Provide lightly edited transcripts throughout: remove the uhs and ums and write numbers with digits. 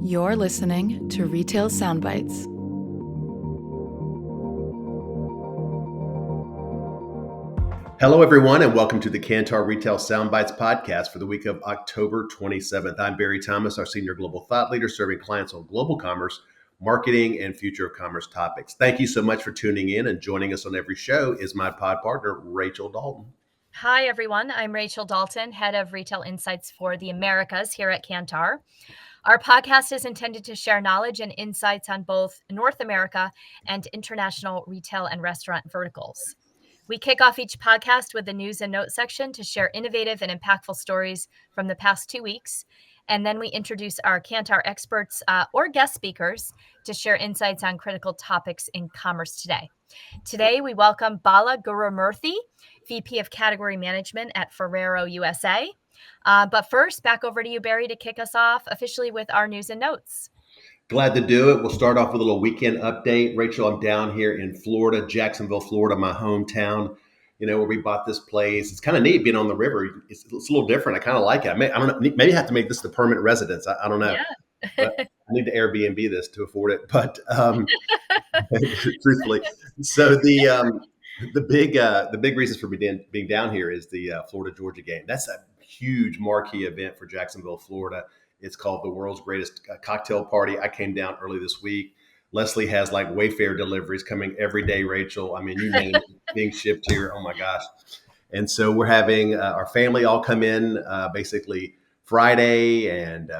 You're listening to Retail Soundbites. Hello, everyone, and welcome to the Kantar Retail Soundbites podcast for the week of October 27th. I'm Barry Thomas, our senior global thought leader, serving clients on global commerce, marketing, and future of commerce topics. Thank you so much for tuning in, and joining us on every show is my pod partner, Rachel Dalton. Hi, everyone. I'm Rachel Dalton, head of retail insights for the Americas here at Kantar. Our podcast is intended to share knowledge and insights on both North America and international retail and restaurant verticals. We kick off each podcast with the news and notes section to share innovative and impactful stories from the past 2 weeks. And then we introduce our Kantar experts or guest speakers to share insights on critical topics in commerce today. Today, we welcome Bala Gurumoorthy, VP of Category Management at Ferrero USA. But first, back over to you, Barry, to kick us off officially with our news and notes. Glad to do it. We'll start off with a little weekend update. Rachel, I'm down here in Florida, Jacksonville, Florida, my hometown, where we bought this place. It's kind of neat being on the river. It's a little different. I kind of like it. I don't know, maybe I have to make this the permanent residence. I don't know. Yeah. But I need to Airbnb this to afford it. But truthfully, so the big reasons for being down here is the Florida Georgia game. That's a huge marquee event for Jacksonville, Florida. It's called the world's greatest cocktail party. I came down early this week. Leslie has like Wayfair deliveries coming every day, Rachel. I mean, you name it, being shipped here. Oh my gosh. And so we're having our family all come in basically Friday, and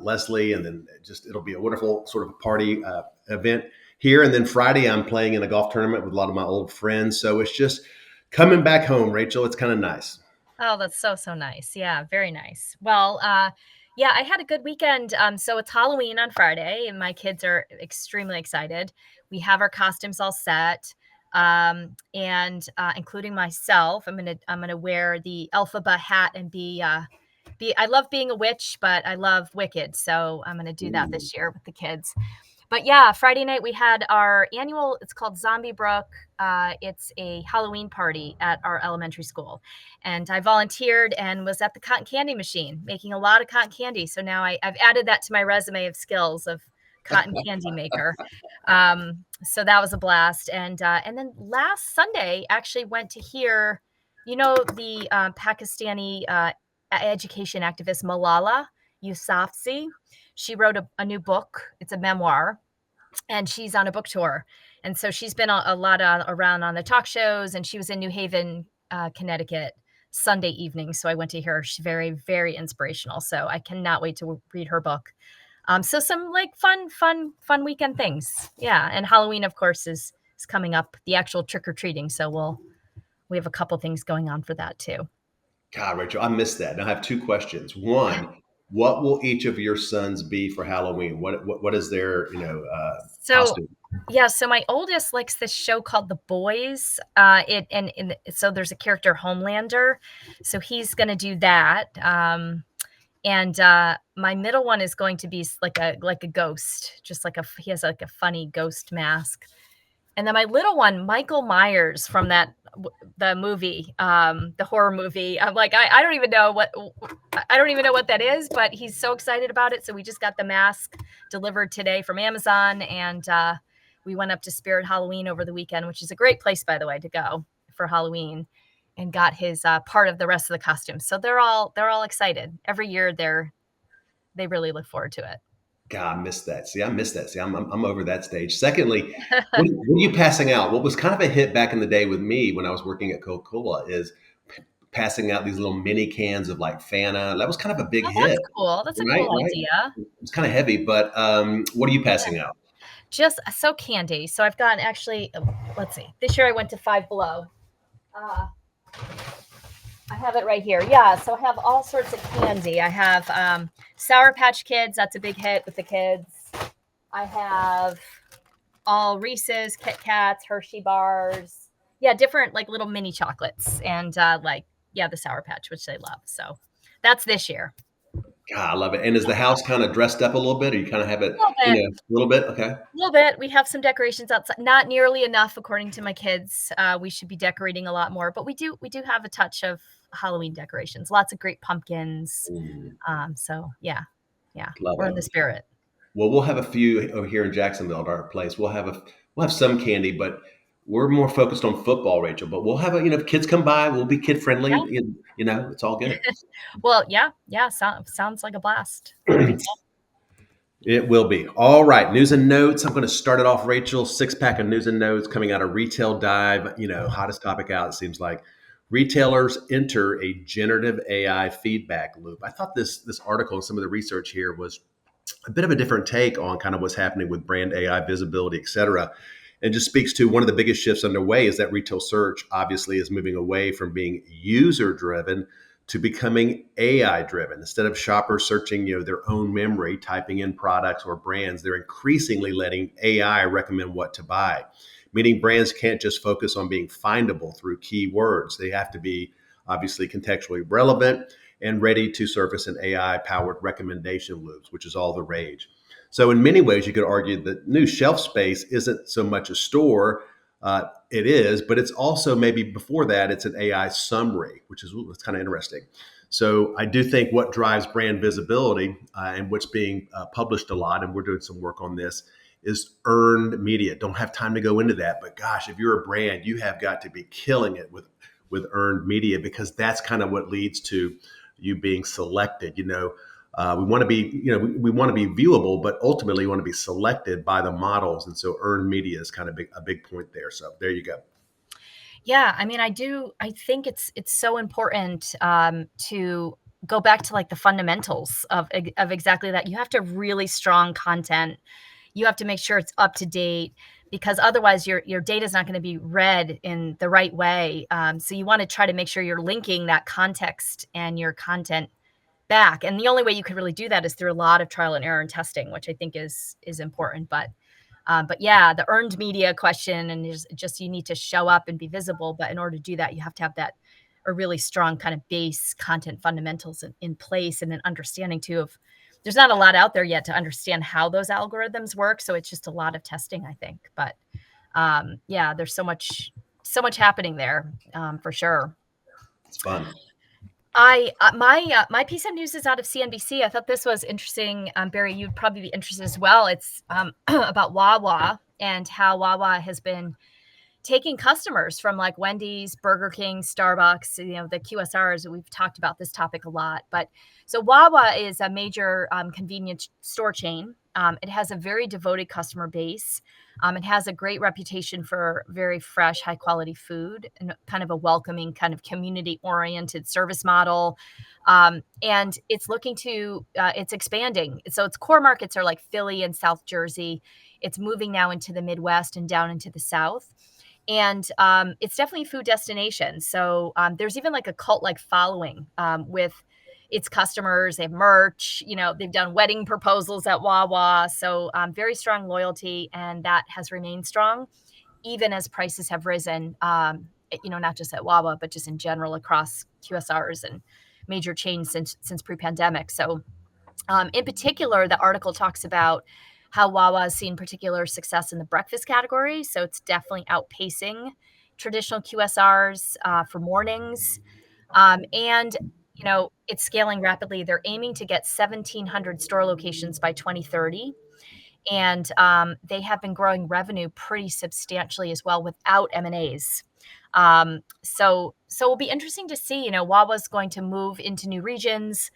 Leslie, and then it'll be a wonderful sort of party event here. And then Friday, I'm playing in a golf tournament with a lot of my old friends. So it's just coming back home, Rachel. It's kind of nice. Oh, that's so nice. Yeah, very nice. Well, yeah, I had a good weekend. So it's Halloween on Friday, and my kids are extremely excited. We have our costumes all set, and including myself, I'm gonna wear the Elphaba hat and be. I love being a witch, but I love Wicked, so I'm gonna do that this year with the kids. But yeah, Friday night we had our annual, it's called Zombie Brook. It's a Halloween party at our elementary school. And I volunteered and was at the cotton candy machine, making a lot of cotton candy. So now I've added that to my resume of skills of cotton candy maker. So that was a blast. And then last Sunday, actually went to hear, the Pakistani education activist Malala Yousafzai. She wrote a new book. It's a memoir, and she's on a book tour. And so she's been a lot around on the talk shows, and she was in New Haven, Connecticut Sunday evening. So I went to hear her. She's very, very inspirational. So I cannot wait to read her book. So some like fun weekend things. Yeah. And Halloween, of course, is coming up, the actual trick-or-treating. So we have a couple things going on for that too. God, Rachel, I missed that. Now I have two questions. One, what will each of your sons be for Halloween? What is their costume? Yeah, so my oldest likes this show called The Boys. So there's a character Homelander, so he's going to do that. And my middle one is going to be like a ghost, just he has like a funny ghost mask. And then my little one, Michael Myers from the movie, the horror movie. I'm like, I don't even know what that is, but he's so excited about it. So we just got the mask delivered today from Amazon, and we went up to Spirit Halloween over the weekend, which is a great place, by the way, to go for Halloween, and got his part of the rest of the costumes. So they're all excited. Every year they really look forward to it. God, I missed that. See, I missed that. See, I'm over that stage. Secondly, what are you passing out? What was kind of a hit back in the day with me when I was working at Coca-Cola is passing out these little mini cans of like Fanta. That was kind of a big hit. That's cool. That's a cool idea. It's kind of heavy, but what are you passing out? Just so candy. So I've gotten let's see. This year I went to Five Below. I have it right here. Yeah, so I have all sorts of candy. I have Sour Patch Kids. That's a big hit with the kids. I have all Reese's, Kit Kats, Hershey bars. Yeah, different like little mini chocolates. And the Sour Patch, which they love. So that's this year. God, I love it. And is the house kind of dressed up a little bit, or you kind of have it a little bit? Okay. A little bit. We have some decorations outside. Not nearly enough, according to my kids. We should be decorating a lot more, but we do have a touch of Halloween decorations. Lots of great pumpkins. So yeah, Yeah, Love we're in the it. spirit. Well, we'll have a few over here in Jacksonville at our place. We'll have some candy, but we're more focused on football, Rachel. But we'll have if kids come by, we'll be kid friendly. Yeah. It's all good. Well, yeah. Sounds like a blast. It'll be fun. It will be. All right. News and notes. I'm going to start it off, Rachel. 6-pack of news and notes coming out of Retail Dive. Hottest topic out, it seems like. Retailers enter a generative AI feedback loop. I thought this article and some of the research here was a bit of a different take on kind of what's happening with brand AI visibility, et cetera. And just speaks to one of the biggest shifts underway is that retail search obviously is moving away from being user driven to becoming AI driven. Instead of shoppers searching, their own memory, typing in products or brands, they're increasingly letting AI recommend what to buy. Meaning brands can't just focus on being findable through keywords. They have to be obviously contextually relevant and ready to surface an AI powered recommendation loops, which is all the rage. So, in many ways, you could argue that new shelf space isn't so much a store. It is, but it's also maybe before that, it's an AI summary, which is it's kind of interesting. So, I do think what drives brand visibility and what's being published a lot, and we're doing some work on this, is earned media. Don't have time to go into that, but gosh, if you're a brand, you have got to be killing it with earned media because that's kind of what leads to you being selected. We want to be, we want to be viewable, but ultimately we want to be selected by the models. And so earned media is kind of a big point there. So there you go. Yeah, I mean, I think it's so important to go back to like the fundamentals of exactly that. You have to have really strong content. You have to make sure it's up to date because otherwise your data is not going to be read in the right way. So you want to try to make sure you're linking that context and your content back. And the only way you could really do that is through a lot of trial and error and testing, which I think is important. But yeah, the earned media question and just you need to show up and be visible. But in order to do that, you have to have that a really strong kind of base content fundamentals in place, and then understanding too of there's not a lot out there yet to understand how those algorithms work. So it's just a lot of testing, I think. But yeah, there's so much happening there for sure. It's fun. My piece of news is out of CNBC. I thought this was interesting. Barry, you'd probably be interested as well. It's about Wawa and how Wawa has been taking customers from like Wendy's, Burger King, Starbucks, the QSRs. We've talked about this topic a lot. But so Wawa is a major convenience store chain. It has a very devoted customer base. It has a great reputation for very fresh, high quality food and kind of a welcoming, kind of community oriented service model. And it's it's expanding. So its core markets are like Philly and South Jersey. It's moving now into the Midwest and down into the South. And it's definitely a food destination. So there's even like a cult-like following with its customers. They have merch, they've done wedding proposals at Wawa. So very strong loyalty, and that has remained strong even as prices have risen, not just at Wawa, but just in general across QSRs and major chains since pre-pandemic. So in particular, the article talks about how Wawa has seen particular success in the breakfast category. So it's definitely outpacing traditional QSRs for mornings. And it's scaling rapidly. They're aiming to get 1,700 store locations by 2030. And they have been growing revenue pretty substantially as well without M&As. So it'll be interesting to see, Wawa's going to move into new regions.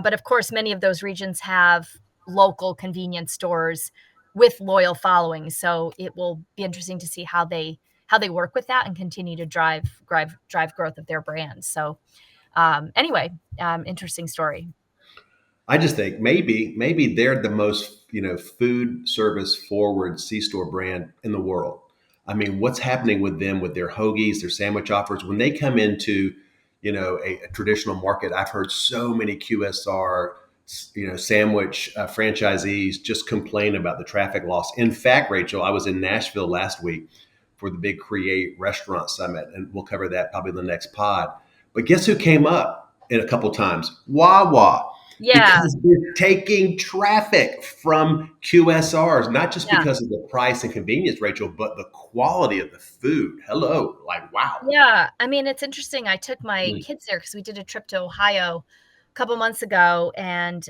But of course, many of those regions have local convenience stores with loyal followings. So it will be interesting to see how they work with that and continue to drive growth of their brands. So anyway, interesting story. I just think maybe they're the most food service forward C-store brand in the world. I mean, what's happening with them with their hoagies, their sandwich offers when they come into a traditional market? I've heard so many QSR sandwich franchisees just complain about the traffic loss. In fact, Rachel, I was in Nashville last week for the big Create Restaurant Summit, and we'll cover that probably in the next pod. But guess who came up in a couple times? Wawa. Yeah. Because they're taking traffic from QSRs, not just Yeah. because of the price and convenience, Rachel, but the quality of the food. Hello. Like, wow. Yeah. I mean, it's interesting. I took my Mm. kids there because we did a trip to Ohio a couple months ago. And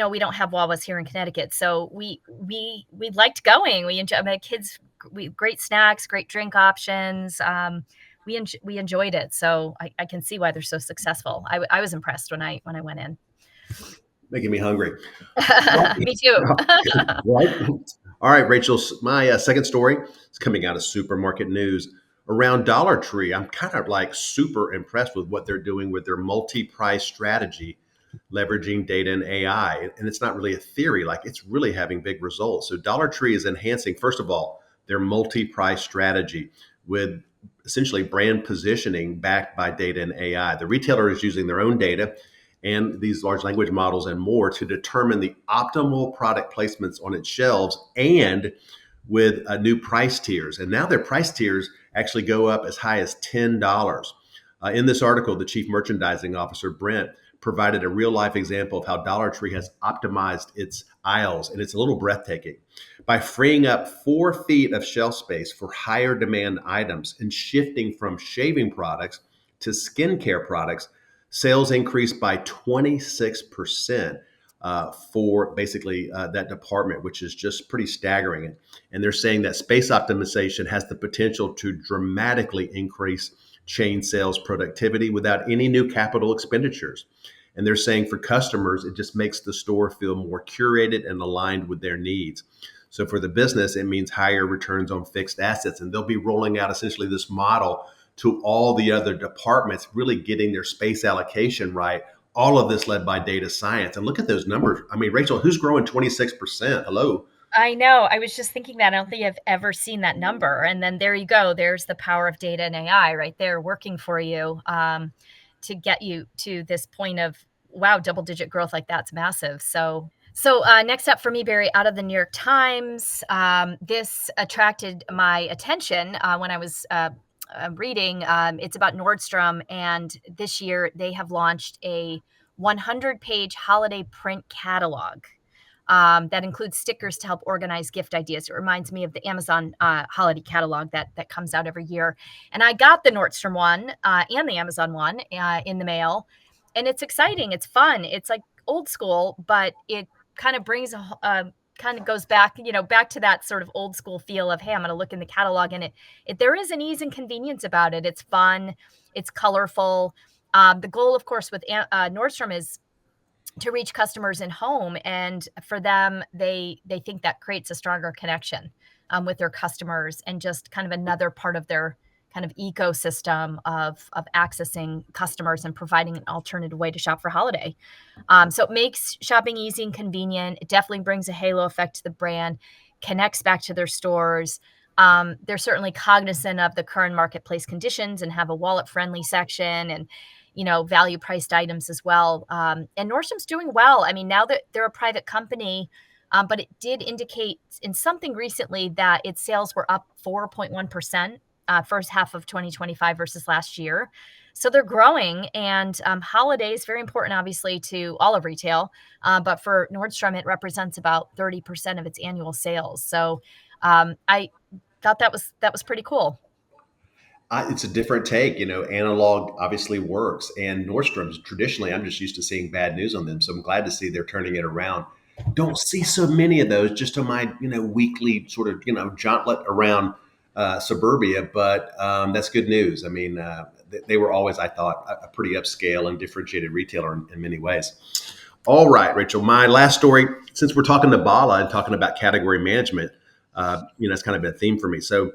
we don't have Wawas here in Connecticut, so we liked going. We enjoy my kids. Great snacks, great drink options. We enjoyed it, so I can see why they're so successful. I was impressed when I went in. Making me hungry. Me too. Right. All right, Rachel. My second story is coming out of Supermarket News around Dollar Tree. I'm kind of like super impressed with what they're doing with their multi-price strategy, leveraging data and AI. And it's not really a theory; like it's really having big results. So Dollar Tree is enhancing, first of all, their multi-price strategy with essentially brand positioning backed by data and AI. The retailer is using their own data and these large language models and more to determine the optimal product placements on its shelves and with new price tiers. And now their price tiers actually go up as high as $10. In this article, the chief merchandising officer, Brent, provided a real life example of how Dollar Tree has optimized its aisles, and it's a little breathtaking. By freeing up 4 feet of shelf space for higher demand items and shifting from shaving products to skincare products, sales increased by 26% for basically that department, which is just pretty staggering. And they're saying that space optimization has the potential to dramatically increase chain sales productivity without any new capital expenditures. And they're saying for customers, it just makes the store feel more curated and aligned with their needs. So for the business, it means higher returns on fixed assets. And they'll be rolling out essentially this model to all the other departments, really getting their space allocation right. All of this led by data science. And look at those numbers. I mean, Rachel, who's growing 26%? Hello. I know. I was just thinking that. I don't think I've ever seen that number. And then there you go. There's the power of data and AI right there working for you, to get you to this point of, wow, double-digit growth like that's massive. So next up for me, Barry, out of the New York Times, this attracted my attention when I was reading. It's about Nordstrom, and this year they have launched a 100-page holiday print catalog that includes stickers to help organize gift ideas. It reminds me of the Amazon holiday catalog that comes out every year. And I got the Nordstrom one and the Amazon one in the mail, and it's exciting. It's fun. It's like old school, but it kind of brings kind of goes back, back to that sort of old school feel of, hey, I'm going to look in the catalog, and there is an ease and convenience about it. It's fun. It's colorful. The goal, of course, with Nordstrom is to reach customers in home, and for them, they think that creates a stronger connection with their customers, and just kind of another part of their kind of ecosystem of accessing customers and providing an alternative way to shop for holiday. So it makes shopping easy and convenient. It definitely brings a halo effect to the brand, connects back to their stores. They're certainly cognizant of the current marketplace conditions and have a wallet-friendly section, and value priced items as well. And Nordstrom's doing well. I mean, now that they're a private company, but it did indicate in something recently that its sales were up 4.1% first half of 2025 versus last year. So they're growing, and holiday is very important, obviously, to all of retail. But for Nordstrom, it represents about 30% of its annual sales. So I thought that was pretty cool. It's a different take. Analog obviously works. And Nordstrom's traditionally, I'm just used to seeing bad news on them. So I'm glad to see they're turning it around. Don't see so many of those just on my, weekly sort of, jauntlet around suburbia. But that's good news. I mean, they were always, I thought, a pretty upscale and differentiated retailer in many ways. All right, Rachel, my last story, since we're talking to Bala and talking about category management, it's kind of been a theme for me. So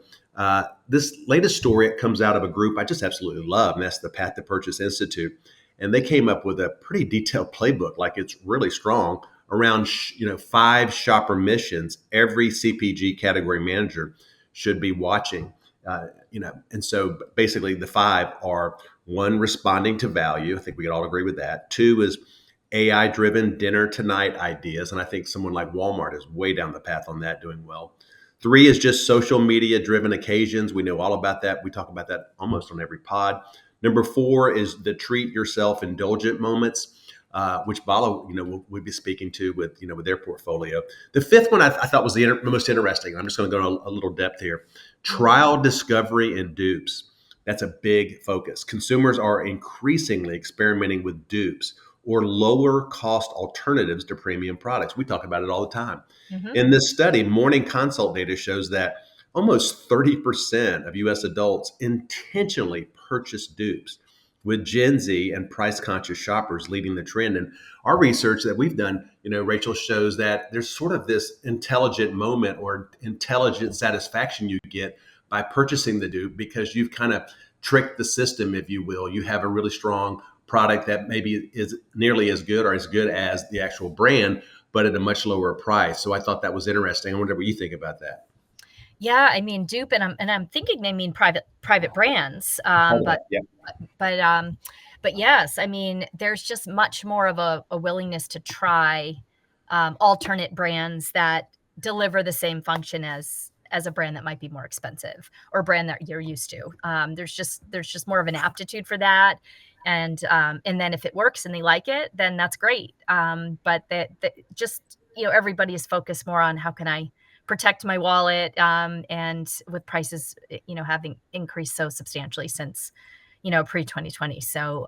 this latest story, it comes out of a group I just absolutely love, and that's the Path to Purchase Institute. And they came up with a pretty detailed playbook, like it's really strong, around 5 shopper missions every CPG category manager should be watching. And so basically the 5 are: 1, responding to value. I think we can all agree with that. 2 is AI driven dinner tonight ideas. And I think someone like Walmart is way down the path on that, doing well. 3 is just social media driven occasions. We know all about that. We talk about that almost on every pod. Number 4 is the treat yourself indulgent moments, which Bala, we'll be speaking to with their portfolio. The 5th one I thought was the most interesting. I'm just going to go into a little depth here. Trial, discovery, and dupes. That's a big focus. Consumers are increasingly experimenting with dupes, or lower cost alternatives to premium products. We talk about it all the time. Mhm. In this study, morning consult data shows that almost 30% of US adults intentionally purchase dupes, with Gen Z and price conscious shoppers leading the trend. And our research that we've done, Rachel, shows that there's sort of this intelligent moment or intelligent satisfaction you get by purchasing the dupe because you've kind of tricked the system, if you will. You have a really strong product that maybe is nearly as good or as good as the actual brand, but at a much lower price. So I thought that was interesting. I wonder what you think about that. Yeah, I mean, dupe, and I'm thinking they mean private brands, Yeah. but um, but yes, I mean, there's just much more of a willingness to try alternate brands that deliver the same function as a brand that might be more expensive or a brand that you're used to. There's just more of an aptitude for that, and then if it works and they like it, then that's great. But that just everybody is focused more on how can I protect my wallet, and with prices having increased so substantially since pre 2020. So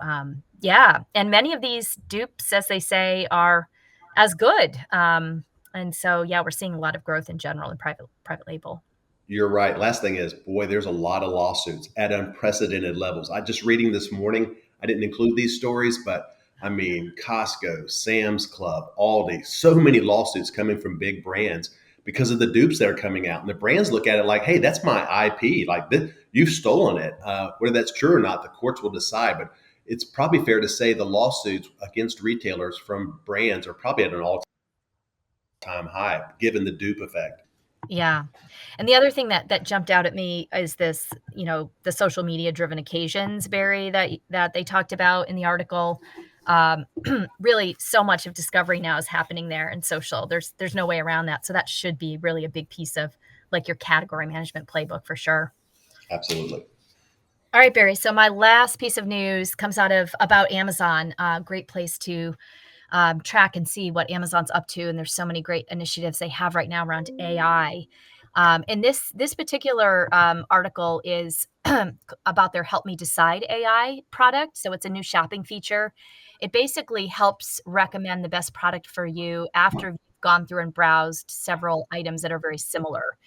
yeah, and many of these dupes, as they say, are as good. And so yeah, we're seeing a lot of growth in general in private label. You're right. Last thing is, boy, there's a lot of lawsuits at unprecedented levels. I just reading this morning, I didn't include these stories, but I mean, Costco, Sam's Club, Aldi, so many lawsuits coming from big brands because of the dupes that are coming out. And the brands look at it like, hey, that's my IP. Like, you've stolen it. Whether that's true or not, the courts will decide. But it's probably fair to say the lawsuits against retailers from brands are probably at an all time high, given the dupe effect. Yeah. And the other thing that jumped out at me is this, the social media driven occasions, Barry, that they talked about in the article. Really, so much of discovery now is happening there in social. There's no way around that. So that should be really a big piece of like your category management playbook for sure. Absolutely. All right, Barry. So my last piece of news comes out of about Amazon. Great place to track and see what Amazon's up to. And there's so many great initiatives they have right now around AI. And this particular article is about their Help Me Decide AI product. So it's a new shopping feature. It basically helps recommend the best product for you after you've gone through and browsed several items that are very similar.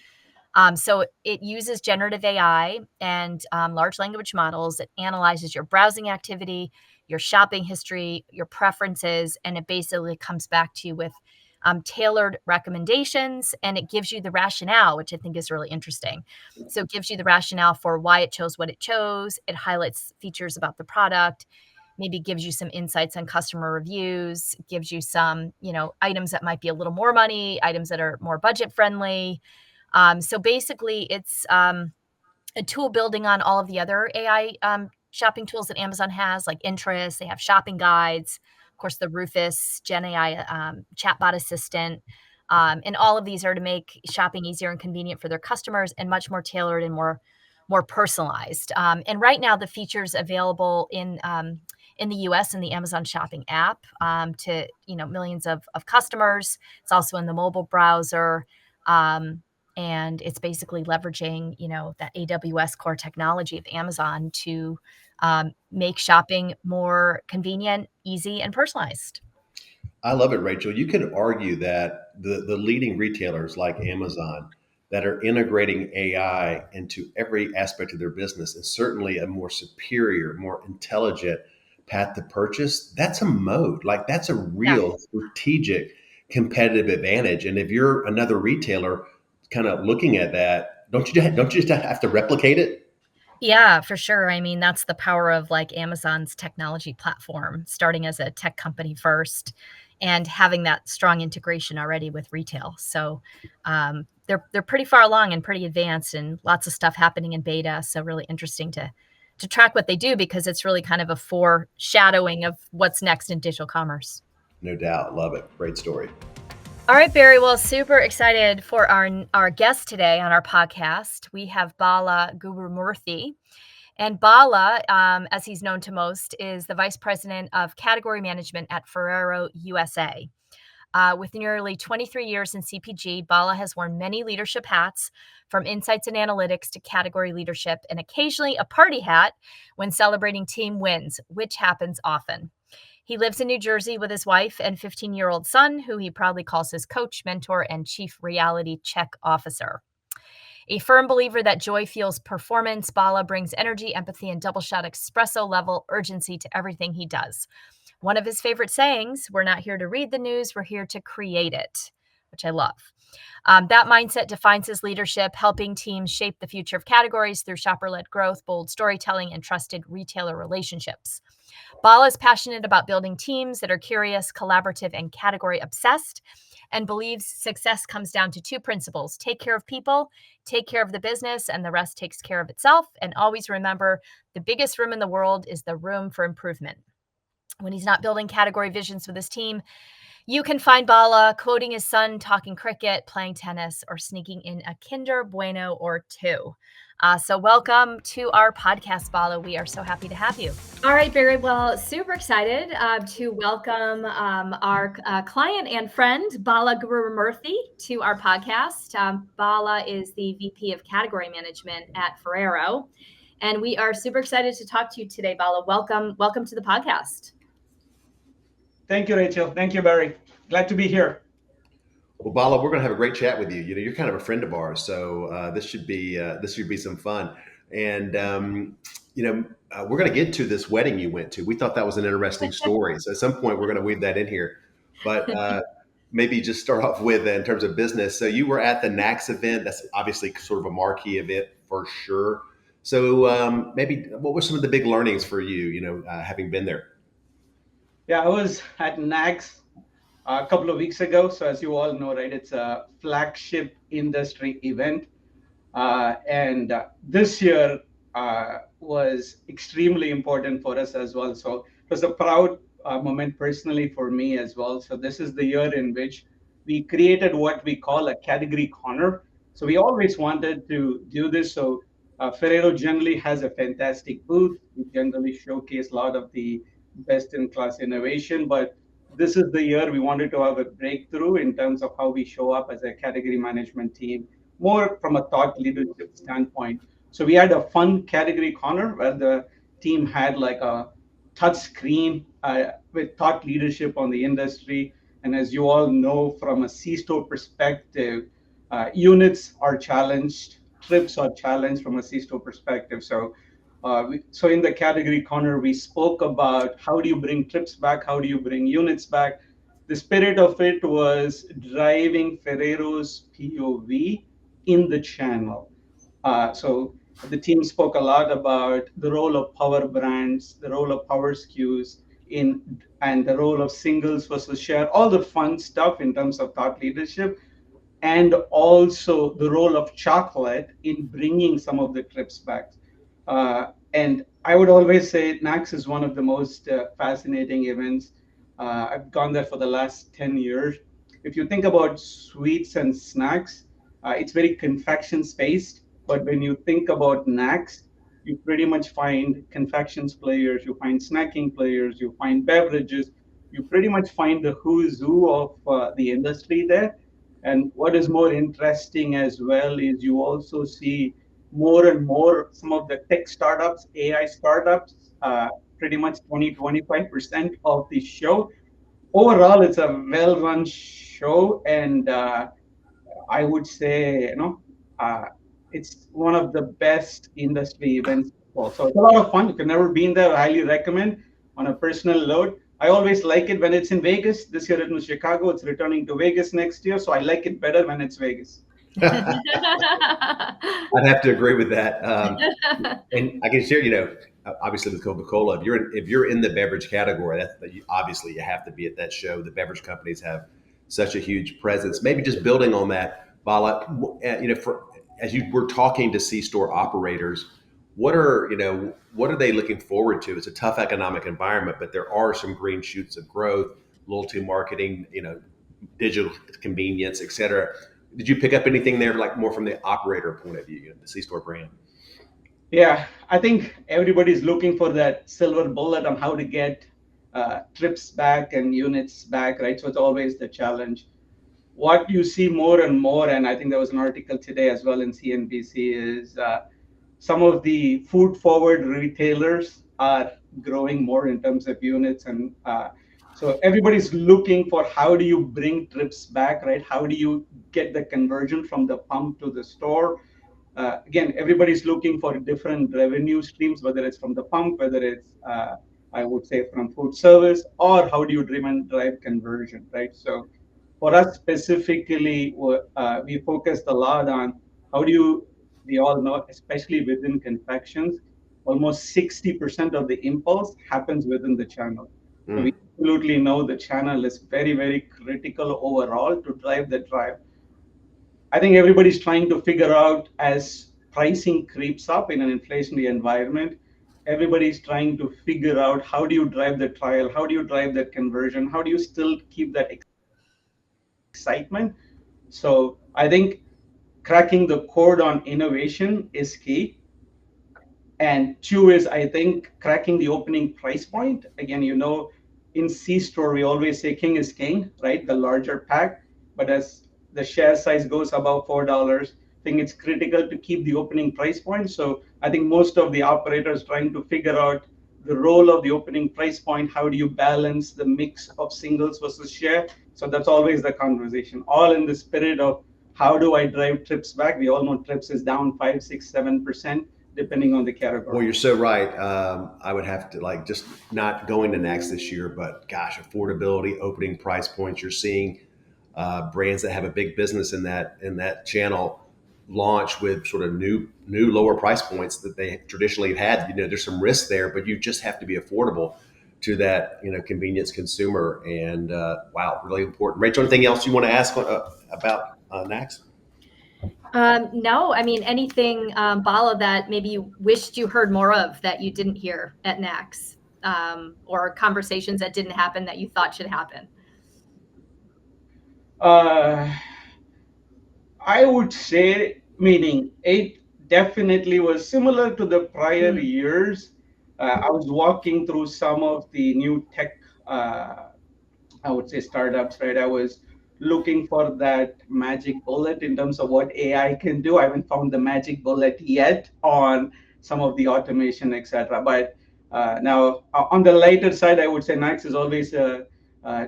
So it uses generative AI and large language models. It analyzes your browsing activity, your shopping history, your preferences, and it basically comes back to you with tailored recommendations, and it gives you the rationale, which I think is really interesting. So it gives you the rationale for why it chose what it chose. It highlights features about the product, maybe gives you some insights on customer reviews, gives you some, items that might be a little more money, items that are more budget friendly. So basically, it's a tool building on all of the other AI shopping tools that Amazon has, like Interest. They have shopping guides, of course, the Rufus Gen AI chatbot assistant. And all of these are to make shopping easier and convenient for their customers and much more tailored and more personalized. And right now, the features available in the US in the Amazon Shopping app to millions of customers. It's also in the mobile browser. Um, and it's basically leveraging that AWS core technology of Amazon to make shopping more convenient, easy, and personalized. I love it, Rachel. You could argue that the leading retailers like Amazon that are integrating AI into every aspect of their business is certainly a more superior, more intelligent path to purchase. That's a mode. Like, that's a Yeah. real strategic competitive advantage. And if you're another retailer kind of looking at that, don't you just have to replicate it? Yeah, for sure. I mean, that's the power of like Amazon's technology platform, starting as a tech company first and having that strong integration already with retail. So they're pretty far along and pretty advanced and lots of stuff happening in beta. So really interesting to track what they do because it's really kind of a foreshadowing of what's next in digital commerce. No doubt. Love it. Great story. All right, Barry. Well, super excited for our guest today on our podcast. We have Bala Gurumoorthy. And Bala, as he's known to most, is the Vice President of Category Management at Ferrero USA. With nearly 23 years in CPG, Bala has worn many leadership hats, from insights and analytics to category leadership, and occasionally a party hat when celebrating team wins, which happens often. He lives in New Jersey with his wife and 15-year-old son, who he proudly calls his coach, mentor, and chief reality check officer. A firm believer that joy fuels performance, Bala brings energy, empathy, and double shot espresso level urgency to everything he does. One of his favorite sayings, we're not here to read the news, we're here to create it, which I love. That mindset defines his leadership, helping teams shape the future of categories through shopper-led growth, bold storytelling, and trusted retailer relationships. Bala is passionate about building teams that are curious, collaborative, and category obsessed, and believes success comes down to two principles: take care of people, take care of the business, and the rest takes care of itself. And always remember, the biggest room in the world is the room for improvement. When he's not building category visions with his team, you can find Bala quoting his son, talking cricket, playing tennis, or sneaking in a Kinder Bueno or two. So welcome to our podcast, Bala. We are so happy to have you. All right, Barry. Well, super excited to welcome our client and friend, Bala Gurumoorthy, to our podcast. Bala is the VP of Category Management at Ferrero, and we are super excited to talk to you today, Bala. Welcome to the podcast. Thank you, Rachel. Thank you, Barry. Glad to be here. Well, Bala, we're going to have a great chat with you. You're kind of a friend of ours, so this should be some fun. And we're going to get to this wedding you went to. We thought that was an interesting story. So at some point, we're going to weave that in here. But maybe just start off with in terms of business. So you were at the NACS event. That's obviously sort of a marquee event for sure. So maybe what were some of the big learnings for you? Having been there. Yeah, I was at NACS a couple of weeks ago. So as you all know, right, it's a flagship industry event. And this year was extremely important for us as well. So it was a proud moment personally for me as well. So this is the year in which we created what we call a category corner. So we always wanted to do this. So Ferrero generally has a fantastic booth. We generally showcase a lot of the best-in-class innovation, but this is the year we wanted to have a breakthrough in terms of how we show up as a category management team, more from a thought leadership standpoint. So we had a fun category corner where the team had like a touch screen with thought leadership on the industry. And as you all know, from a C-store perspective, units are challenged, trips are challenged from a C-store perspective. So in the category corner, we spoke about how do you bring trips back? How do you bring units back? The spirit of it was driving Ferrero's POV in the channel. So the team spoke a lot about the role of power brands, the role of power SKUs and the role of singles versus share, all the fun stuff in terms of thought leadership, and also the role of chocolate in bringing some of the trips back. And I would always say NACS is one of the most fascinating events. I've gone there for the last 10 years. If you think about sweets and snacks, it's very confections based. But when you think about NACS, you pretty much find confections players, you find snacking players, you find beverages, you pretty much find the who's who of the industry there. And what is more interesting as well is you also see more and more some of the tech startups, AI startups, pretty much 20-25% of the show. Overall, it's a well-run show, and I would say, it's one of the best industry events. So it's a lot of fun. If you've never been there, I highly recommend. On a personal note, I always like it when it's in Vegas. This year it was Chicago. It's returning to Vegas next year, so I like it better when it's Vegas. I'd have to agree with that. And I can share, obviously with Coca-Cola, if you're in the beverage category, obviously you have to be at that show. The beverage companies have such a huge presence. Maybe just building on that, Bala, as you were talking to C-store operators, what are they looking forward to? It's a tough economic environment, but there are some green shoots of growth, loyalty marketing, digital convenience, et cetera. Did you pick up anything there, like more from the operator point of view, the C-store brand? Yeah, I think everybody's looking for that silver bullet on how to get trips back and units back, right? So it's always the challenge. What you see more and more, and I think there was an article today as well in CNBC, is some of the food forward retailers are growing more in terms of units, and so everybody's looking for how do you bring trips back, right? How do you get the conversion from the pump to the store? Again, everybody's looking for different revenue streams, whether it's from the pump, whether it's I would say from food service, or how do you drive conversion, right? So for us specifically, we focused a lot on how do you, we all know, especially within confections, almost 60% of the impulse happens within the channel. So we absolutely know the channel is very, very critical overall to drive the drive. I think everybody's trying to figure out as pricing creeps up in an inflationary environment, everybody's trying to figure out how do you drive the trial, how do you drive that conversion, how do you still keep that excitement. So I think cracking the code on innovation is key. And two is, I think, cracking the opening price point. Again, in C-store, we always say king is king, right? The larger pack. But as the share size goes above $4, I think it's critical to keep the opening price point. So I think most of the operators trying to figure out the role of the opening price point. How do you balance the mix of singles versus share? So that's always the conversation, all in the spirit of how do I drive trips back? We all know trips is down 5, 6, 7%, depending on the category. Well, you're so right. I would have to just not going to NACS this year, but gosh, affordability, opening price points. You're seeing brands that have a big business in that channel launch with sort of new lower price points that they traditionally have had. There's some risk there, but you just have to be affordable to that convenience consumer. And wow, really important. Rachel, anything else you want to ask about NACS? No, I mean, anything, Bala, that maybe you wished you heard more of that you didn't hear at NACS, or conversations that didn't happen that you thought should happen? I would say, meaning it definitely was similar to the prior years. I was walking through some of the new tech, I would say startups, right? I was looking for that magic bullet in terms of what AI can do. I haven't found the magic bullet yet on some of the automation, etc. But now, on the lighter side, I would say NACS is always a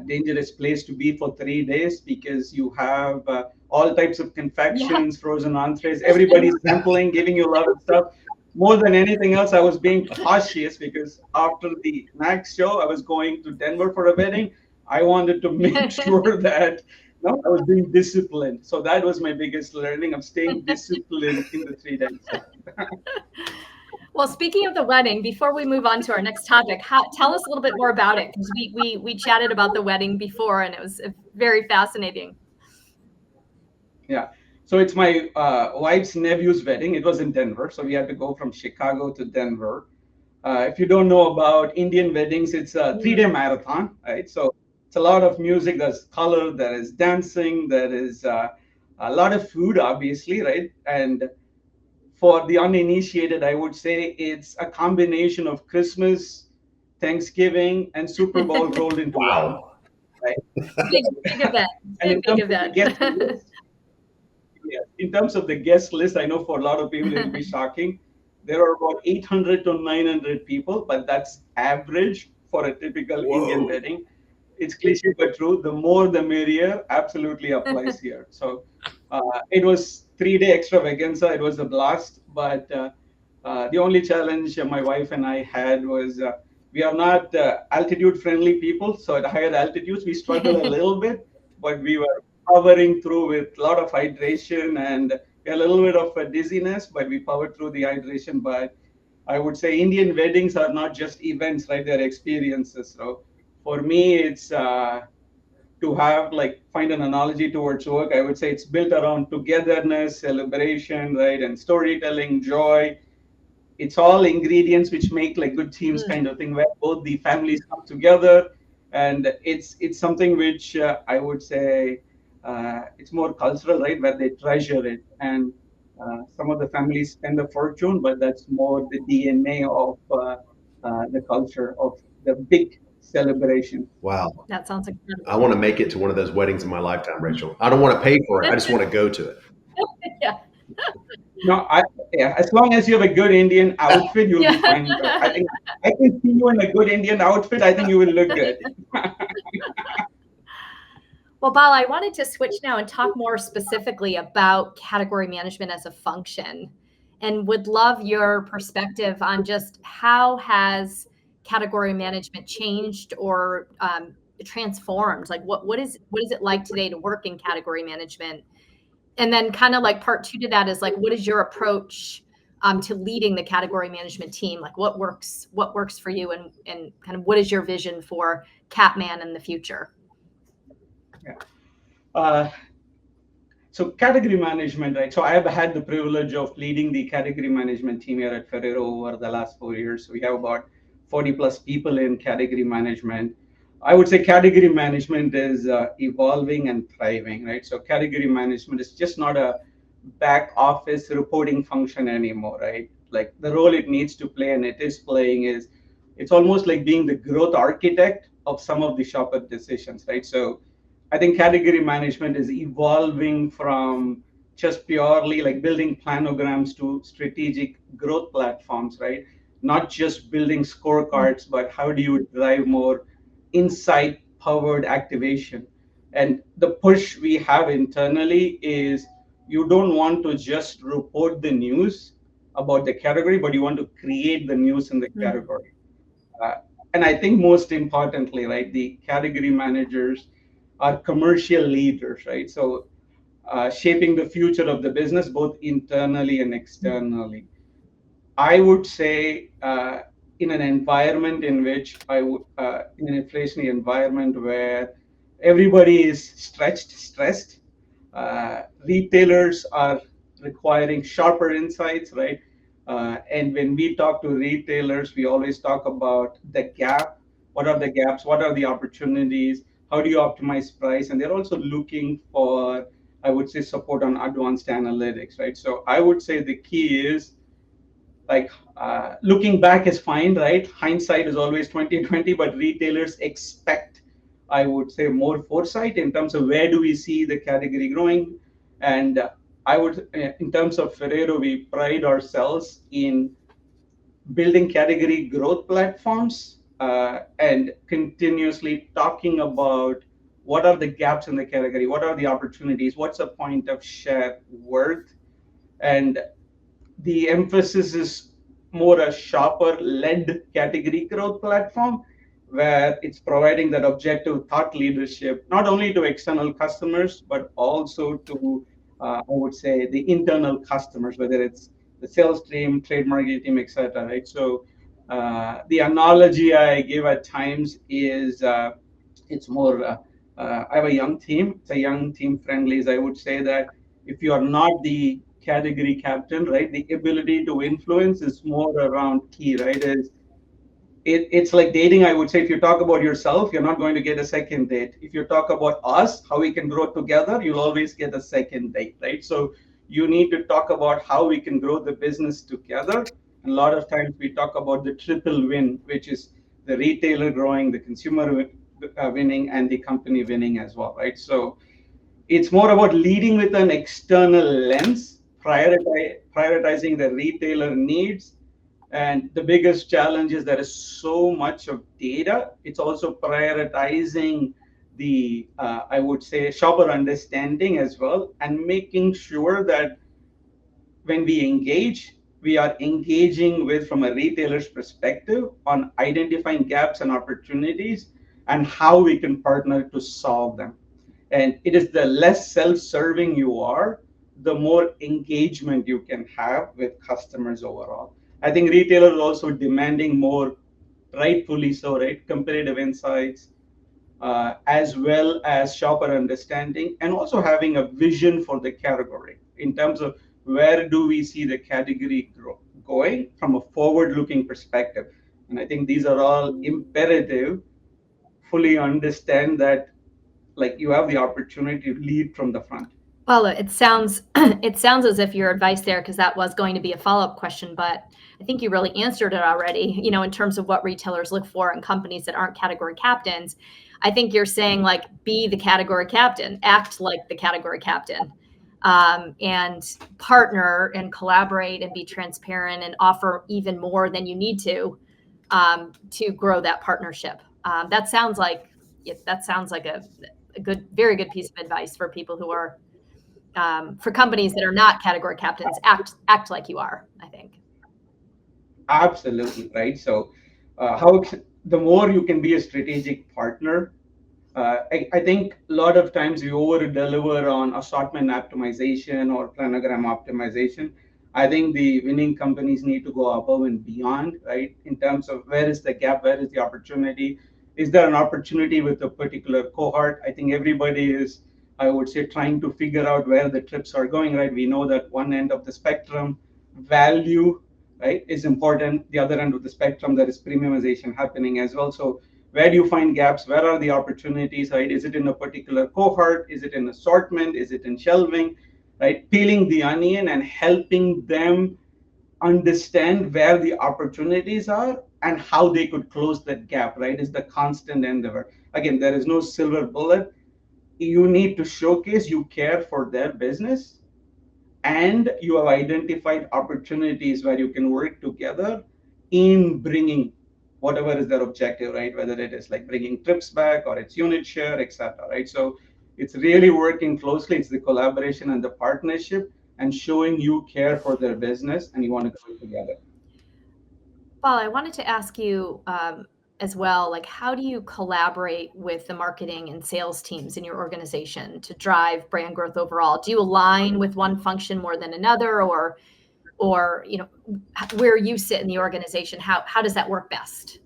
dangerous place to be for 3 days, because you have all types of confections, frozen entrees, everybody's sampling, giving you a lot of stuff. More than anything else, I was being cautious because after the NACS show, I was going to Denver for a wedding. I wanted to make sure that I was being disciplined. So that was my biggest learning of staying disciplined in the 3 days. Well, speaking of the wedding, before we move on to our next topic, tell us a little bit more about it, because we chatted about the wedding before, and it was very fascinating. Yeah. So it's my wife's nephew's wedding. It was in Denver, so we had to go from Chicago to Denver. If you don't know about Indian weddings, it's a 3-day marathon, right? So it's a lot of music, there's color, there is dancing, there is a lot of food, obviously, right? And for the uninitiated, I would say it's a combination of Christmas, Thanksgiving, and Super Bowl rolled into one. Right? Big event. Big event. In terms of the guest list, I know for a lot of people it will be shocking. There are about 800 to 900 people, but that's average for a typical Indian wedding. It's cliche but true. The more the merrier absolutely applies here. So it was 3-day extravaganza. It was a blast. But the only challenge my wife and I had was we are not altitude friendly people. So at higher altitudes, we struggle a little bit, but we were powering through with a lot of hydration and a little bit of dizziness, but we powered through the hydration. But I would say Indian weddings are not just events, right? They're experiences. So for me, it's to have find an analogy towards work. I would say it's built around togetherness, celebration, right? And storytelling, joy. It's all ingredients which make good teams kind of thing, where both the families come together. And it's something which I would say it's more cultural, right? Where they treasure it. And some of the families spend a fortune, but that's more the DNA of the culture of the big celebration. Wow. That sounds incredible. I want to make it to one of those weddings in my lifetime, Rachel. I don't want to pay for it. I just want to go to it. Yeah. No, yeah, as long as you have a good Indian outfit, you'll be fine. I Yeah. think I can see you in a good Indian outfit. I think you will look good. Well, Bala, I wanted to switch now and talk more specifically about category management as a function, and would love your perspective on just how has category management changed or transformed? Like, what is it like today to work in category management? And then kind of like part two to that is like, what is your approach to leading the category management team? Like, what works for you, and kind of what is your vision for Catman in the future? Yeah. Uh, so category management, right? So I have had the privilege of leading the category management team here at Ferrero over the last 4 years. So we have about 40 plus people in category management. I would say category management is evolving and thriving, right? So category management is just not a back office reporting function anymore, right? Like the role it needs to play, and it is playing, is it's almost like being the growth architect of some of the shopper decisions, right? So I think category management is evolving from just purely like building planograms to strategic growth platforms, right? Not just building scorecards, but how do you drive more insight powered activation? And the push we have internally is you don't want to just report the news about the category, but you want to create the news in the category. Uh, and I think most importantly, right, the category managers are commercial leaders, right? So shaping the future of the business both internally and externally. I would say in an environment in which in an inflationary environment where everybody is stretched, stressed, retailers are requiring sharper insights, right? And when we talk to retailers, we always talk about the gap. What are the gaps? What are the opportunities? How do you optimize price? And they're also looking for, I would say, support on advanced analytics, right? So I would say the key is like looking back is fine, right? Hindsight is always 2020, but retailers expect, I would say, more foresight in terms of where do we see the category growing. And I would, in terms of Ferrero, we pride ourselves in building category growth platforms and continuously talking about what are the gaps in the category, what are the opportunities, what's the point of share worth, and the emphasis is more a shopper-led category growth platform where it's providing that objective thought leadership, not only to external customers, but also to, I would say, the internal customers, whether it's the sales team, trade marketing team, etc. Right? So the analogy I give at times is it's more, I have a young team. It's a young team friendly. I would say that if you are not the category captain, right, the ability to influence is more around key, right? It's like dating. I would say if you talk about yourself, you're not going to get a second date. If you talk about us, how we can grow together, you'll always get a second date, right? So you need to talk about how we can grow the business together. And a lot of times we talk about the triple win, which is the retailer growing, the consumer winning, and the company winning as well, right? So it's more about leading with an external lens, prioritizing the retailer needs. And the biggest challenge is there is so much of data. It's also prioritizing the, I would say, shopper understanding as well, and making sure that when we engage, we are engaging with from a retailer's perspective on identifying gaps and opportunities and how we can partner to solve them. And it is the less self-serving you are, the more engagement you can have with customers overall. I think retailers are also demanding more, rightfully so, right? Comparative insights, as well as shopper understanding, and also having a vision for the category in terms of where do we see the category going from a forward-looking perspective. And I think these are all imperative. Fully understand that, like you have the opportunity to lead from the front. Well, it sounds it sounds as if your advice there, because that was going to be a follow-up question, but I think you really answered it already, in terms of what retailers look for in companies that aren't category captains. I think you're saying like be the category captain, act like the category captain. and partner and collaborate and be transparent and offer even more than you need to grow that partnership. That sounds like a good, very good piece of advice for people who are for companies that are not category captains. Act like you are, I think. Absolutely, right? So, how the more you can be a strategic partner, I think a lot of times we over deliver on assortment optimization or planogram optimization. I think the winning companies need to go above and beyond, right? In terms of where is the gap, where is the opportunity? Is there an opportunity with a particular cohort? I think everybody is, I would say, trying to figure out where the trips are going, right? We know that one end of the spectrum, value, right, is important. The other end of the spectrum, there is premiumization happening as well. So where do you find gaps? Where are the opportunities, right? Is it in a particular cohort? Is it in assortment? Is it in shelving, right? Peeling the onion and helping them understand where the opportunities are and how they could close that gap, right? Is the constant endeavor. Again, there is no silver bullet. You need to showcase you care for their business and you have identified opportunities where you can work together in bringing whatever is their objective, right? Whether it is like bringing trips back or it's unit share, etc., right? So it's really working closely. It's the collaboration and the partnership and showing you care for their business and you want to go together. Paul, I wanted to ask you as well, like how do you collaborate with the marketing and sales teams in your organization to drive brand growth overall? Do you align with one function more than another, or where you sit in the organization? How does that work best?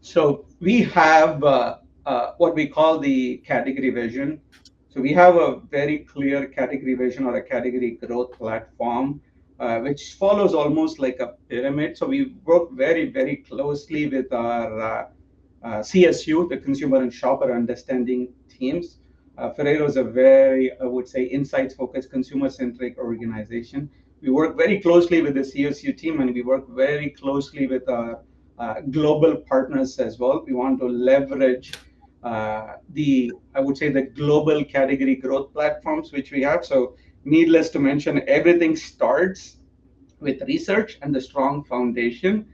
So we have what we call the category vision. So we have a very clear category vision or a category growth platform, which follows almost like a pyramid. So we work very, very closely with our CSU, the consumer and shopper understanding teams. Ferrero is a very, I would say, insights-focused, consumer-centric organization. We work very closely with the CSU team, and we work very closely with our global partners as well. We want to leverage I would say, the global category growth platforms which we have. So, needless to mention, everything starts with research and the strong foundation.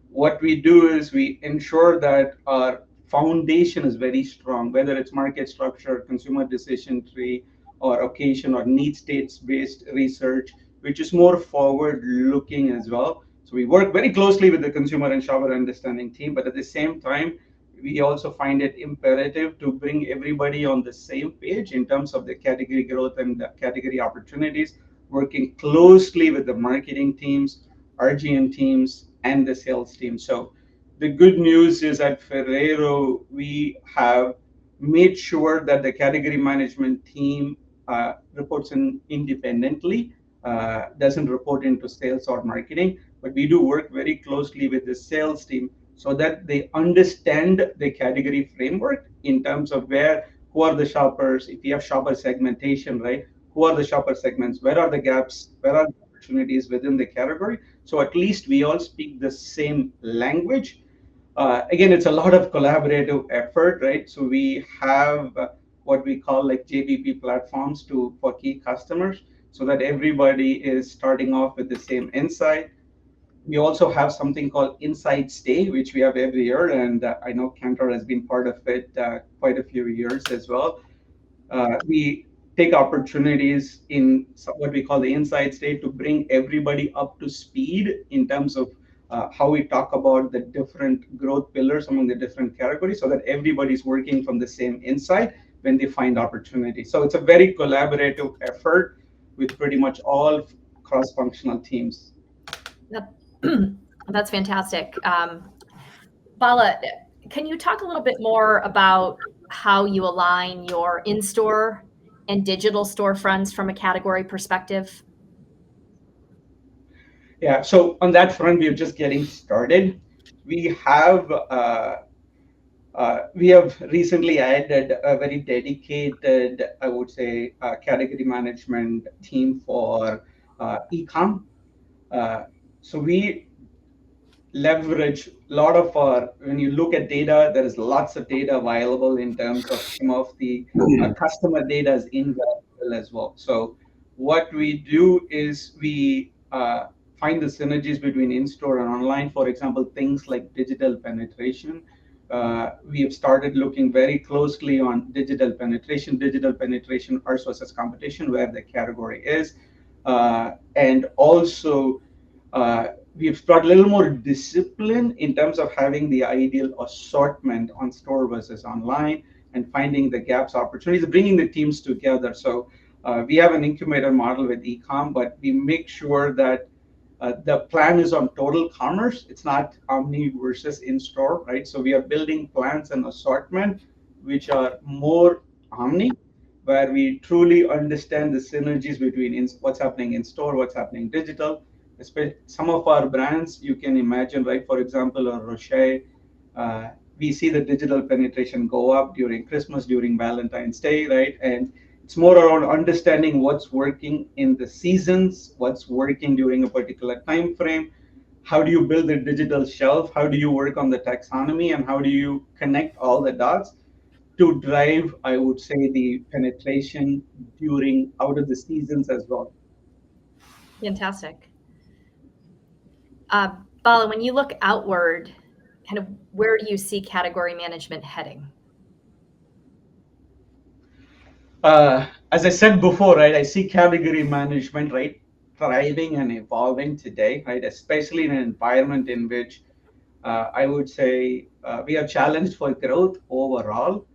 What we do is we ensure that our foundation is very strong, whether it's market structure, consumer decision tree, or occasion or need states based research, which is more forward looking as well. So we work very closely with the consumer and shopper understanding team, but at the same time, we also find it imperative to bring everybody on the same page in terms of the category growth and the category opportunities, working closely with the marketing teams, RGM teams, and the sales team. So the good news is at Ferrero, we have made sure that the category management team reports in independently, doesn't report into sales or marketing, but we do work very closely with the sales team so that they understand the category framework in terms of who are the shoppers, if you have shopper segmentation, right? Who are the shopper segments? Where are the gaps? Where are the opportunities within the category? So at least we all speak the same language. Again, it's a lot of collaborative effort, right? So we have what we call like JBP platforms for key customers so that everybody is starting off with the same insight. We also have something called Insights Day, which we have every year, and I know Cantor has been part of it quite a few years as well. We take opportunities in what we call the Insights Day to bring everybody up to speed in terms of how we talk about the different growth pillars among the different categories so that everybody's working from the same insight when they find opportunity. So it's a very collaborative effort with pretty much all cross-functional teams. That's fantastic. Bala, can you talk a little bit more about how you align your in-store and digital storefronts from a category perspective? Yeah, so on that front, we're just getting started. We have recently added a very dedicated, I would say, category management team for e-com. So we leverage a lot of our, when you look at data, there is lots of data available in terms of some of the customer data is invaluable as well. So what we do is we find the synergies between in-store and online. For example, things like digital penetration. We have started looking very closely on digital penetration ours versus competition, where the category is. And also, we've got a little more discipline in terms of having the ideal assortment on store versus online and finding the gaps, opportunities, bringing the teams together. So we have an incubator model with ecom, but we make sure that the plan is on total commerce. It's not omni versus in store, right? So we are building plans and assortment which are more omni, where we truly understand the synergies between what's happening in store, what's happening digital. Some of our brands, you can imagine, right? For example, a Rocher, we see the digital penetration go up during Christmas, during Valentine's Day, right? And it's more around understanding what's working in the seasons, what's working during a particular time frame. How do you build a digital shelf? How do you work on the taxonomy? And how do you connect all the dots to drive, I would say, the penetration during out of the seasons as well? Fantastic. Bala, when you look outward, kind of where do you see category management heading? As I said before, right, I see category management, right, thriving and evolving today, right, especially in an environment in which I would say we are challenged for growth overall.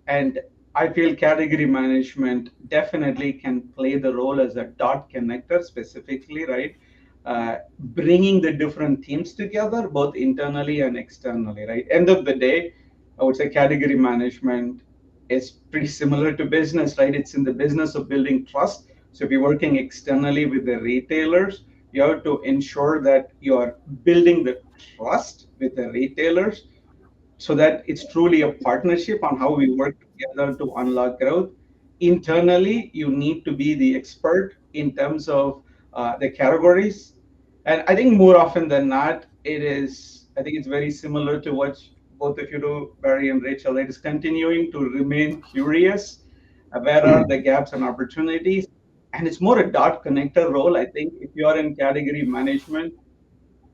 And I feel category management definitely can play the role as a dot connector specifically, right? Bringing the different teams together, both internally and externally, right? End of the day, I would say category management is pretty similar to business, right? It's in the business of building trust. So if you're working externally with the retailers, you have to ensure that you're building the trust with the retailers so that it's truly a partnership on how we work together to unlock growth. Internally, you need to be the expert in terms of the categories. And I think more often than not, I think it's very similar to what both of you do, Barry and Rachel. It is continuing to remain curious. Where are the gaps and opportunities? And it's more a dot connector role. I think if you are in category management,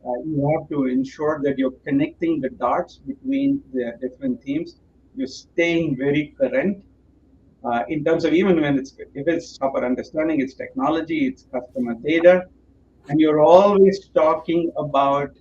you have to ensure that you're connecting the dots between the different teams. You're staying very current in terms of even when if it's proper understanding, it's technology, it's customer data, and you're always talking about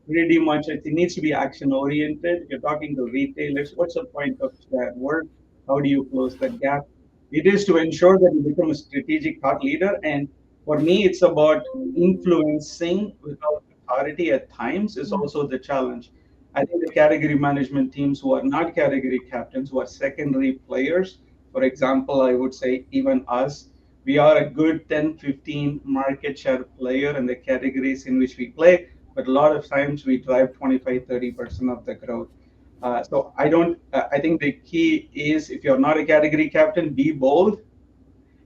pretty much it needs to be action oriented. You're talking to retailers. What's the point of that work? How do you close that gap? It is to ensure that you become a strategic thought leader. And for me, it's about influencing without authority at times is also the challenge. I think the category management teams who are not category captains, who are secondary players, for example, I would say even us, we are a good 10, 15 market share player in the categories in which we play, but a lot of times we drive 25, 30% of the growth. So I think the key is if you're not a category captain, be bold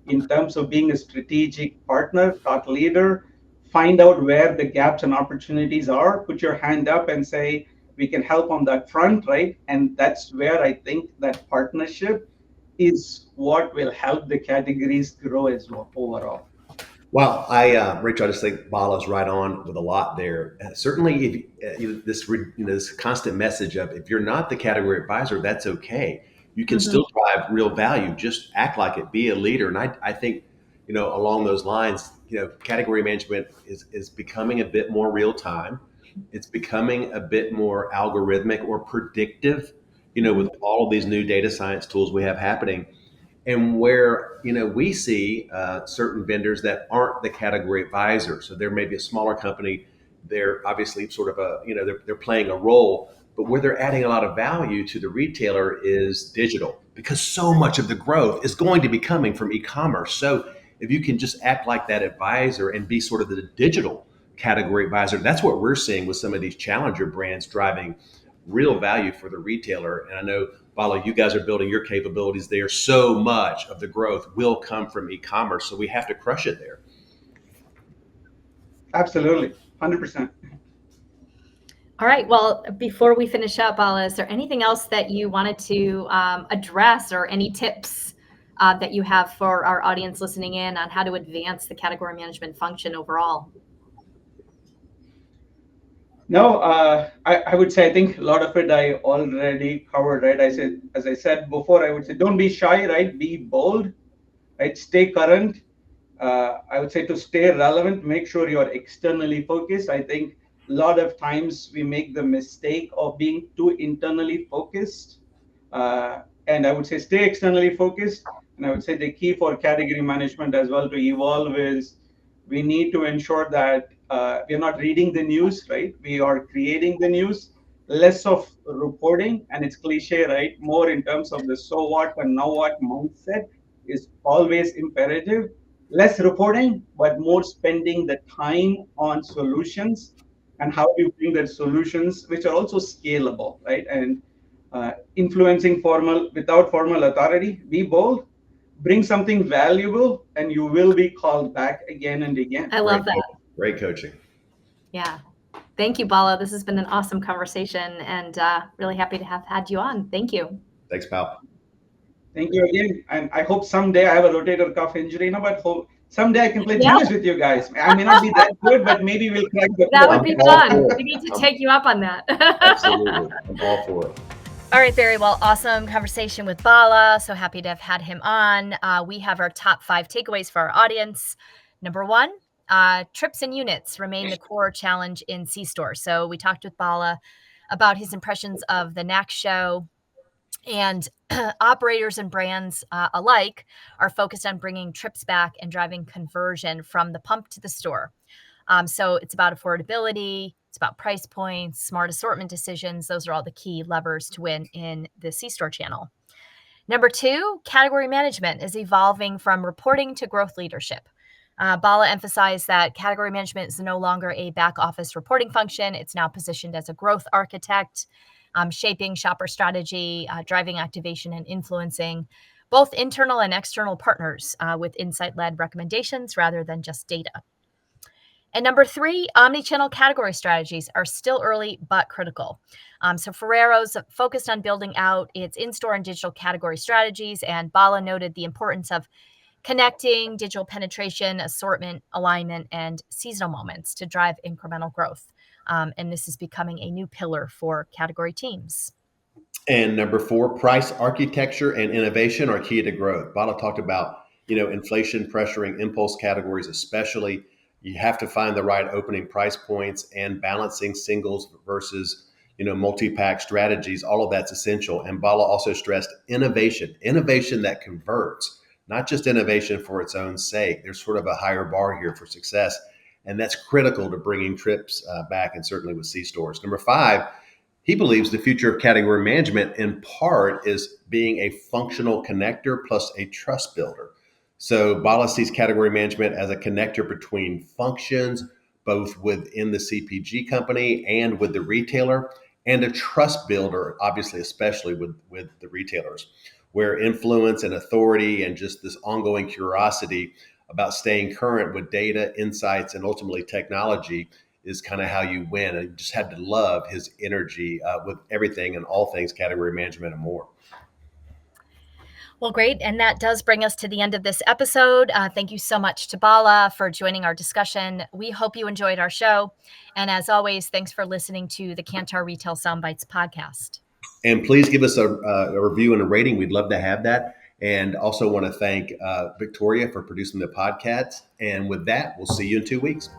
in terms of being a strategic partner, thought leader, find out where the gaps and opportunities are, put your hand up and say, we can help on that front, right? And that's where I think that partnership is what will help the categories grow as well overall. Well, Rachel, I just think Bala's right on with a lot there. Certainly, if this constant message of if you're not the category advisor, that's okay. You can Mhm. still drive real value. Just act like it. Be a leader. And I think, along those lines, category management is becoming a bit more real time. It's becoming a bit more algorithmic or predictive. With all of these new data science tools we have happening and where we see certain vendors that aren't the category advisor. So there may be a smaller company. They're obviously sort of they're playing a role, but where they're adding a lot of value to the retailer is digital because so much of the growth is going to be coming from e-commerce. So if you can just act like that advisor and be sort of the digital category advisor, that's what we're seeing with some of these challenger brands driving real value for the retailer. And I know, Bala, you guys are building your capabilities there. So much of the growth will come from e-commerce, so we have to crush it there. Absolutely, 100%. All right. Well, before we finish up, Bala, is there anything else that you wanted to address, or any tips that you have for our audience listening in on how to advance the category management function overall? No, I would say I think a lot of it I already covered, right? As I said before, I would say don't be shy, right? Be bold, right? Stay current. I would say to stay relevant, make sure you're externally focused. I think a lot of times we make the mistake of being too internally focused. And I would say stay externally focused. And I would say the key for category management as well to evolve is we need to ensure that we're not reading the news, right? We are creating the news, less of reporting, and it's cliche, right? More in terms of the so what and now what mindset is always imperative. Less reporting, but more spending the time on solutions and how you bring the solutions, which are also scalable, right? And influencing formal without formal authority. Be bold, bring something valuable, and you will be called back again and again. I love that. Great coaching. Yeah. Thank you, Bala. This has been an awesome conversation, and really happy to have had you on. Thank you. Thanks, pal. Thank you again. And I hope someday I have a rotator cuff injury now, but hope someday I can play tennis with you guys. I may not be that good, but maybe we'll crack the That code. would be fun. We need to take you up on that. Absolutely. I'm all for it. All right, Barry. Well, awesome conversation with Bala. So happy to have had him on. We have our top 5 takeaways for our audience. Number 1, trips and units remain the core challenge in C-Store. So we talked with Bala about his impressions of the NACS show, and operators and brands alike are focused on bringing trips back and driving conversion from the pump to the store. So it's about affordability, it's about price points, smart assortment decisions. Those are all the key levers to win in the C-Store channel. Number 2, category management is evolving from reporting to growth leadership. Bala emphasized that category management is no longer a back office reporting function. It's now positioned as a growth architect, shaping shopper strategy, driving activation, and influencing both internal and external partners with insight-led recommendations rather than just data. And number 3, omnichannel category strategies are still early but critical. So Ferrero's focused on building out its in-store and digital category strategies, and Bala noted the importance of connecting digital penetration, assortment, alignment, and seasonal moments to drive incremental growth. And this is becoming a new pillar for category teams. And number 4, price architecture and innovation are key to growth. Bala talked about, inflation pressuring impulse categories, especially. You have to find the right opening price points and balancing singles versus, multi-pack strategies. All of that's essential. And Bala also stressed innovation that converts, not just innovation for its own sake. There's sort of a higher bar here for success. And that's critical to bringing trips back, and certainly with C-stores. Number 5, he believes the future of category management in part is being a functional connector plus a trust builder. So Bala sees category management as a connector between functions, both within the CPG company and with the retailer, and a trust builder, obviously, especially with the retailers, where influence and authority and just this ongoing curiosity about staying current with data, insights, and ultimately technology is kind of how you win. And you just had to love his energy with everything and all things category management and more. Well, great. And that does bring us to the end of this episode. Thank you so much to Bala for joining our discussion. We hope you enjoyed our show. And as always, thanks for listening to the Kantar Retail Soundbites podcast. And please give us a review and a rating. We'd love to have that. And also want to thank Victoria for producing the podcast. And with that, we'll see you in 2 weeks.